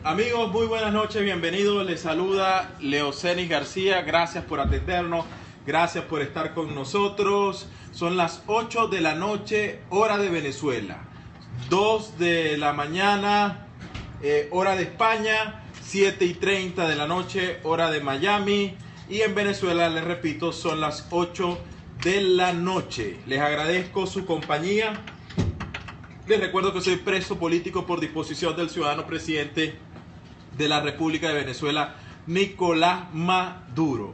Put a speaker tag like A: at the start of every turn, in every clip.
A: Amigos, muy buenas noches, bienvenidos. Les saluda Leocenis García. Gracias por atendernos, gracias por estar con nosotros. Son las 8 de la noche, hora de Venezuela. 2 de la mañana, hora de España. 7:30 de la noche, hora de Miami. Y en Venezuela, les repito, son las 8 de la noche. Les agradezco su compañía. Les recuerdo que soy preso político por disposición del ciudadano presidente de la República de Venezuela, Nicolás Maduro.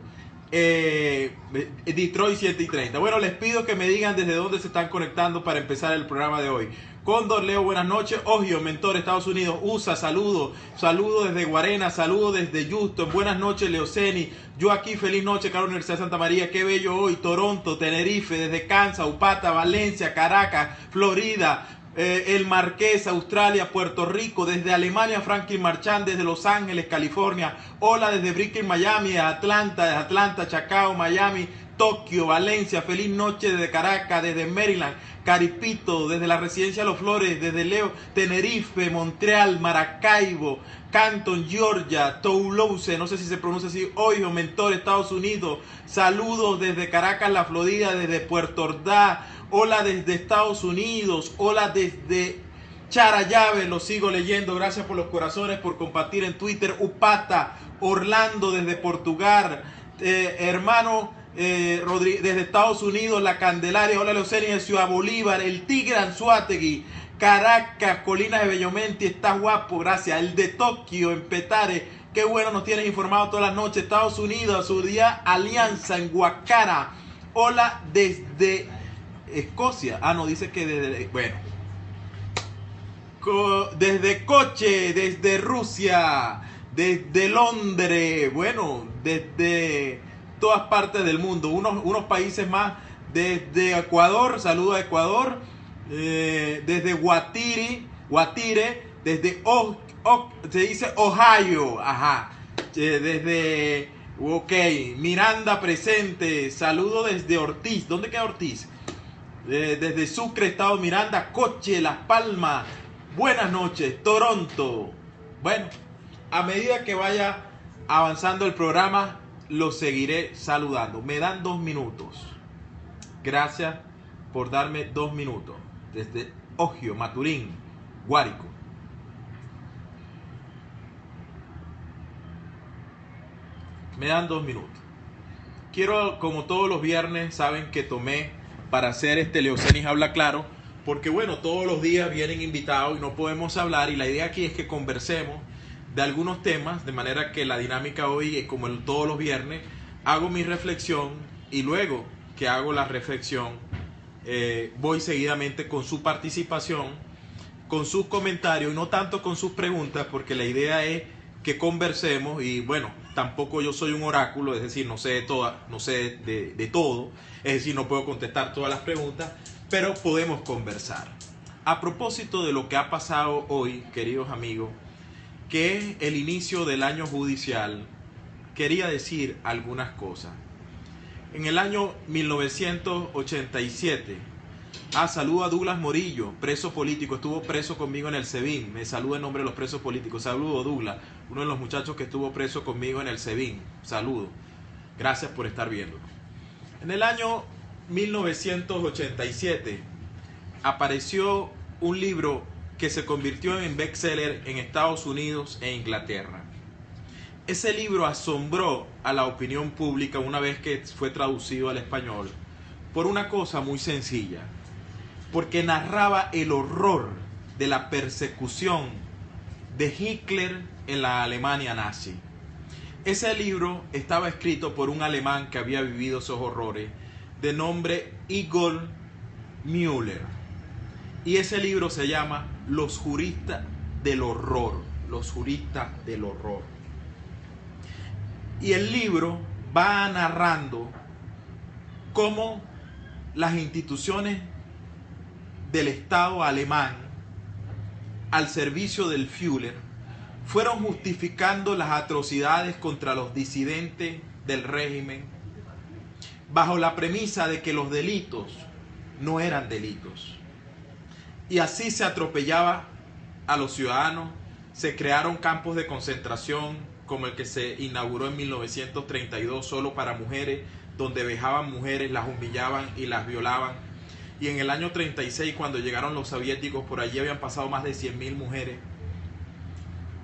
A: Detroit 7:30. Bueno, les pido que me digan desde dónde se están conectando para empezar el programa de hoy. Cóndor Leo, buenas noches. Ogio, Mentor, Estados Unidos. USA, saludo. Saludo desde Guarena, saludo desde Houston. Buenas noches, Leoceni. Yo aquí, feliz noche, Carlos Universidad de Santa María. Qué bello hoy. Toronto, Tenerife, desde Kansas, Upata, Valencia, Caracas, Florida. El Marqués, Australia, Puerto Rico, desde Alemania, Franklin Marchand, desde Los Ángeles, California. Hola desde Brooklyn, Miami, Atlanta, Chacao, Miami, Tokio, Valencia. Feliz noche desde Caracas, desde Maryland, Caripito, desde la Residencia de Los Flores, desde Leo, Tenerife, Montreal, Maracaibo, Canton, Georgia, Toulouse, no sé si se pronuncia así, Ohio, Mentor, Estados Unidos. Saludos desde Caracas, la Florida, desde Puerto Ordaz. Hola desde Estados Unidos, hola desde Charallave, lo sigo leyendo, gracias por los corazones, por compartir en Twitter. Upata, Orlando desde Portugal, hermano desde Estados Unidos, La Candelaria, hola Leocenia de Ciudad Bolívar, el Tigre Anzuategui, Caracas, Colinas de Bellomente, está guapo, gracias. El de Tokio, en Petare, qué bueno, nos tienes informado todas las noches. Estados Unidos, Surdia Alianza, en Guacara, hola desde Escocia. No, dice que desde, bueno, desde Coche, desde Rusia, desde Londres, bueno, desde todas partes del mundo, unos países más, desde Ecuador, saludo a Ecuador, desde Guatire, desde se dice Ohio, ajá, desde, ok, Miranda presente, saludo desde Ortiz. ¿Dónde queda Ortiz? Desde Sucre, Estado Miranda, Coche, Las Palmas. Buenas noches, Toronto. Bueno, a medida que vaya avanzando el programa, los seguiré saludando. Me dan 2 minutos. Gracias por darme 2 minutos. Desde Ogio, Maturín, Guárico. Me dan 2 minutos. Quiero, como todos los viernes, saben que tomé para hacer este Leocenis Habla Claro, porque bueno, todos los días vienen invitados y no podemos hablar, y la idea aquí es que conversemos de algunos temas, de manera que la dinámica hoy es como todos los viernes, hago mi reflexión y luego que hago la reflexión voy seguidamente con su participación, con sus comentarios y no tanto con sus preguntas, porque la idea es que conversemos. Y bueno, tampoco yo soy un oráculo, es decir, no sé de todo, es decir, no puedo contestar todas las preguntas, pero podemos conversar. A propósito de lo que ha pasado hoy, queridos amigos, que es el inicio del año judicial, quería decir algunas cosas. En el año 1987, saludo a Douglas Morillo, preso político, estuvo preso conmigo en el SEBIN, me saluda en nombre de los presos políticos. Saludo, Douglas, uno de los muchachos que estuvo preso conmigo en el SEBIN, saludo, gracias por estar viendo. En el año 1987 apareció un libro que se convirtió en bestseller en Estados Unidos e Inglaterra. Ese libro asombró a la opinión pública una vez que fue traducido al español por una cosa muy sencilla, porque narraba el horror de la persecución de Hitler en la Alemania nazi. Ese libro estaba escrito por un alemán que había vivido esos horrores, de nombre Igor Müller. Y ese libro se llama Los juristas del horror. Los juristas del horror. Y el libro va narrando cómo las instituciones del Estado alemán al servicio del Führer fueron justificando las atrocidades contra los disidentes del régimen bajo la premisa de que los delitos no eran delitos. Y así se atropellaba a los ciudadanos, Se crearon campos de concentración como el que se inauguró en 1932 solo para mujeres, donde vejaban mujeres, las humillaban y las violaban. Y en el año 36, cuando llegaron los soviéticos, por allí habían pasado más de 100.000 mujeres.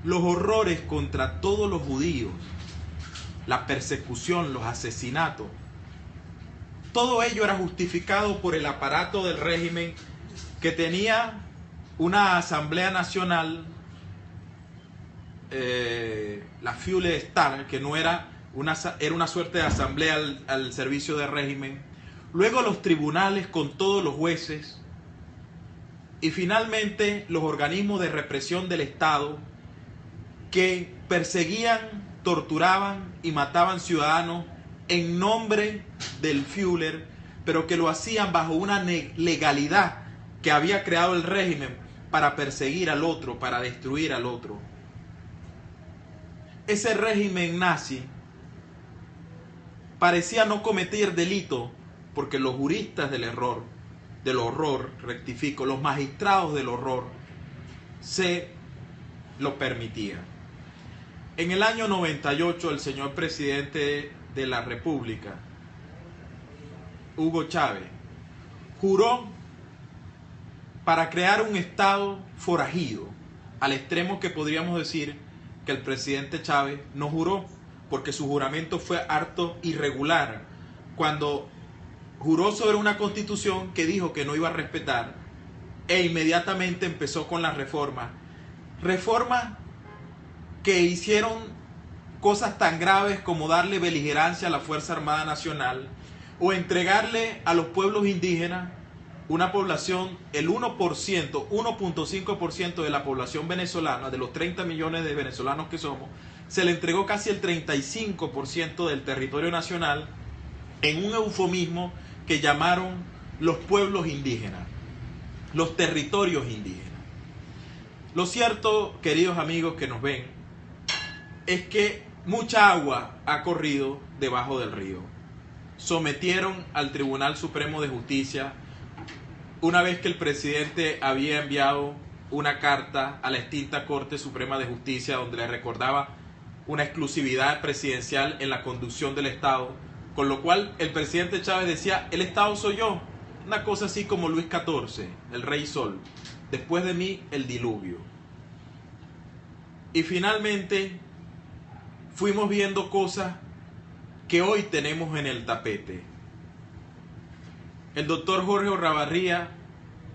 A: Los horrores contra todos los judíos, la persecución, los asesinatos, todo ello era justificado por el aparato del régimen, que tenía una Asamblea Nacional, la Fühle Star, que no era una suerte de asamblea al servicio del régimen. Luego los tribunales con todos los jueces. Y finalmente los organismos de represión del Estado, que perseguían, torturaban y mataban ciudadanos en nombre del Führer, pero que lo hacían bajo una legalidad que había creado el régimen para perseguir al otro, para destruir al otro. Ese régimen nazi parecía no cometer delito porque los juristas del horror, rectifico, los magistrados del horror, se lo permitían. En el año 98, el señor presidente de la República, Hugo Chávez, juró para crear un Estado forajido, al extremo que podríamos decir que el presidente Chávez no juró, porque su juramento fue harto irregular, cuando juró sobre una constitución que dijo que no iba a respetar, e inmediatamente empezó con las reformas que hicieron cosas tan graves como darle beligerancia a la Fuerza Armada Nacional o entregarle a los pueblos indígenas, una población, el 1.5% de la población venezolana, de los 30 millones de venezolanos que somos, se le entregó casi el 35% del territorio nacional en un eufemismo que llamaron los pueblos indígenas, los territorios indígenas. Lo cierto, queridos amigos que nos ven, es que mucha agua ha corrido debajo del río. Sometieron al Tribunal Supremo de Justicia, una vez que el presidente había enviado una carta a la extinta Corte Suprema de Justicia donde le recordaba una exclusividad presidencial en la conducción del Estado, con lo cual el presidente Chávez decía: el Estado soy yo, una cosa así como Luis XIV, el Rey Sol, después de mí el diluvio. Y finalmente fuimos viendo cosas que hoy tenemos en el tapete. El doctor Jorge Orrabarría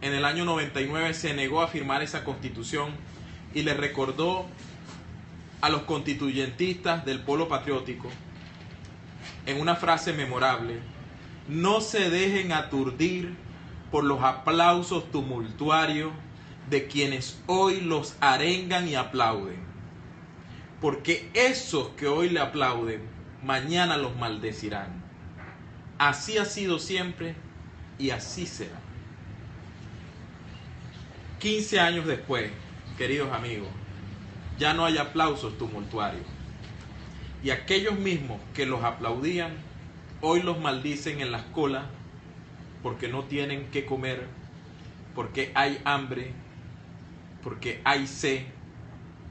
A: en el año 99 se negó a firmar esa constitución y le recordó a los constituyentistas del polo patriótico en una frase memorable: no se dejen aturdir por los aplausos tumultuarios de quienes hoy los arengan y aplauden, porque esos que hoy le aplauden mañana los maldecirán. Así ha sido siempre y así será. 15 años después, queridos amigos, ya no hay aplausos tumultuarios. Y aquellos mismos que los aplaudían, hoy los maldicen en las colas porque no tienen qué comer, porque hay hambre, porque hay sed,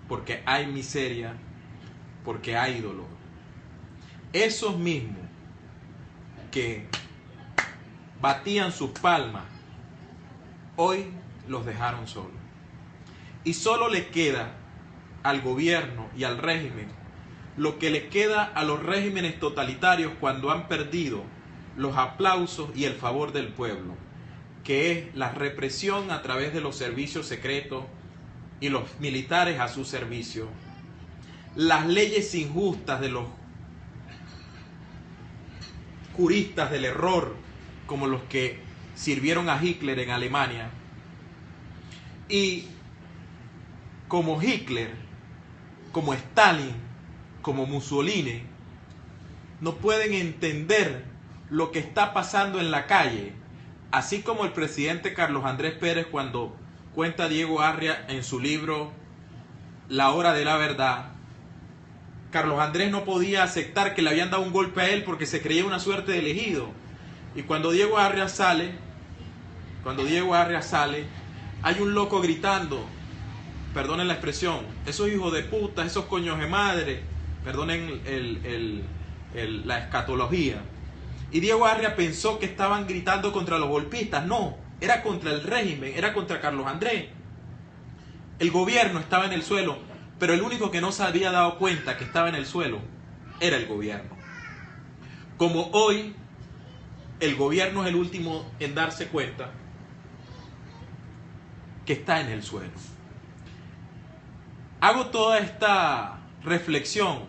A: porque hay miseria, porque hay dolor. Esos mismos que batían sus palmas, hoy los dejaron solos. Y solo le queda al gobierno y al régimen lo que le queda a los regímenes totalitarios cuando han perdido los aplausos y el favor del pueblo, que es la represión a través de los servicios secretos y los militares a su servicio, las leyes injustas de los juristas del error, como los que sirvieron a Hitler en Alemania. Y como Hitler, como Stalin, como Mussolini, no pueden entender lo que está pasando en la calle, así como el presidente Carlos Andrés Pérez, cuando cuenta Diego Arria en su libro La Hora de la Verdad. Carlos Andrés no podía aceptar que le habían dado un golpe a él porque se creía una suerte de elegido. Y cuando Diego Arria sale, hay un loco gritando: perdonen la expresión, esos hijos de puta, esos coños de madre, perdonen la escatología. Y Diego Arria pensó que estaban gritando contra los golpistas. No, era contra el régimen, era contra Carlos Andrés. El gobierno estaba en el suelo, pero el único que no se había dado cuenta que estaba en el suelo era el gobierno. Como hoy el gobierno es el último en darse cuenta que está en el suelo. Hago toda esta reflexión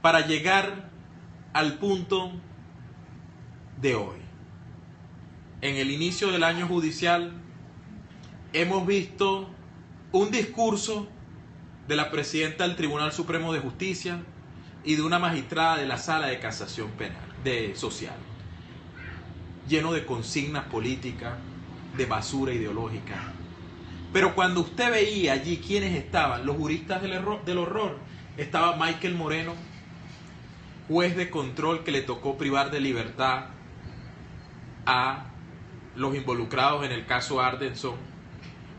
A: para llegar al punto de hoy. En el inicio del año judicial hemos visto un discurso de la presidenta del Tribunal Supremo de Justicia y de una magistrada de la Sala de Casación Penal, social, lleno de consignas políticas, de basura ideológica. Pero cuando usted veía allí quiénes estaban, los juristas del horror, estaba Michael Moreno, juez de control que le tocó privar de libertad a los involucrados en el caso Ardenson,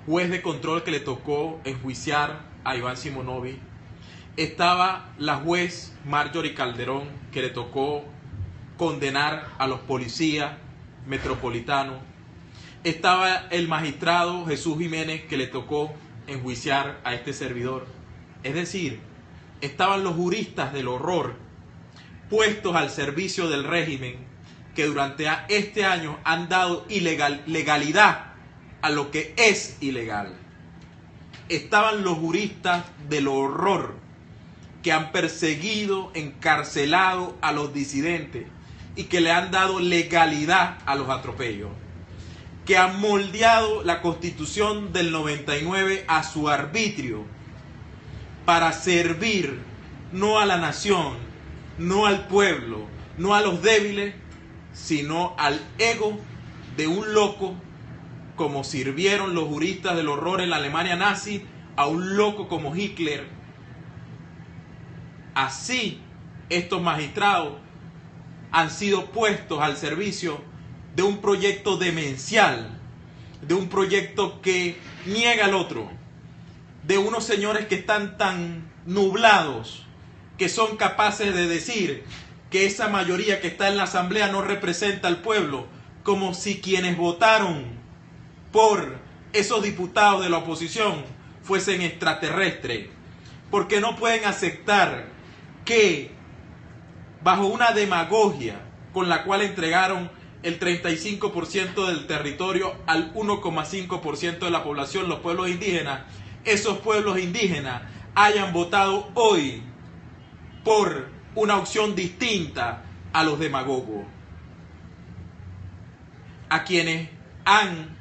A: juez de control que le tocó enjuiciar a Iván Simonovic. Estaba la juez Marjorie Calderón, que le tocó condenar a los policías metropolitanos. Estaba el magistrado Jesús Jiménez, que le tocó enjuiciar a este servidor. Es decir, estaban los juristas del horror puestos al servicio del régimen, que durante este año han dado legalidad a lo que es ilegal. Estaban los juristas del horror que han perseguido, encarcelado a los disidentes y que le han dado legalidad a los atropellos, que han moldeado la Constitución del 99 a su arbitrio para servir no a la nación, no al pueblo, no a los débiles, sino al ego de un loco, como sirvieron los juristas del horror en la Alemania nazi a un loco como Hitler. Así, estos magistrados han sido puestos al servicio de un proyecto demencial, de un proyecto que niega al otro, de unos señores que están tan nublados que son capaces de decir que esa mayoría que está en la asamblea no representa al pueblo, como si quienes votaron por esos diputados de la oposición fuesen extraterrestres, porque no pueden aceptar que bajo una demagogia con la cual entregaron el 35% del territorio al 1,5% de la población, los pueblos indígenas, esos pueblos indígenas hayan votado hoy por una opción distinta a los demagogos, a quienes han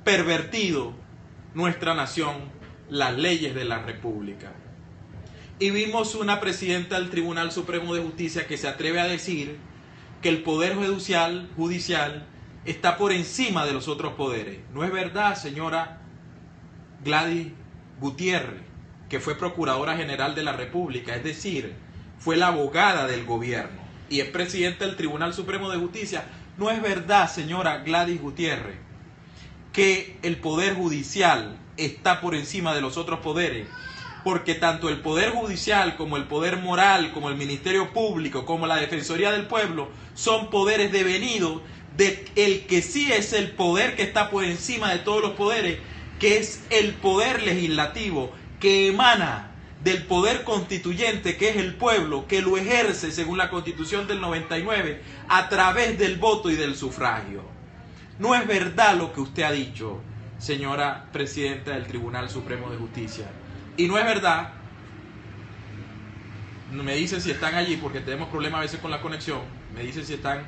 A: pervertido nuestra nación, las leyes de la República. Y vimos una presidenta del Tribunal Supremo de Justicia que se atreve a decir que el poder judicial está por encima de los otros poderes. No es verdad, señora Gladys Gutiérrez, que fue Procuradora General de la República, es decir, fue la abogada del gobierno y es presidenta del Tribunal Supremo de Justicia. No es verdad, señora Gladys Gutiérrez, que el poder judicial está por encima de los otros poderes, porque tanto el poder judicial como el poder moral, como el Ministerio Público, como la Defensoría del Pueblo, son poderes devenidos de el que sí es el poder que está por encima de todos los poderes, que es el poder legislativo, que emana del poder constituyente, que es el pueblo, que lo ejerce según la Constitución del 99 a través del voto y del sufragio. No es verdad lo que usted ha dicho, señora presidenta del Tribunal Supremo de Justicia. Y no es verdad, me dicen si están allí, porque tenemos problemas a veces con la conexión, me dicen si están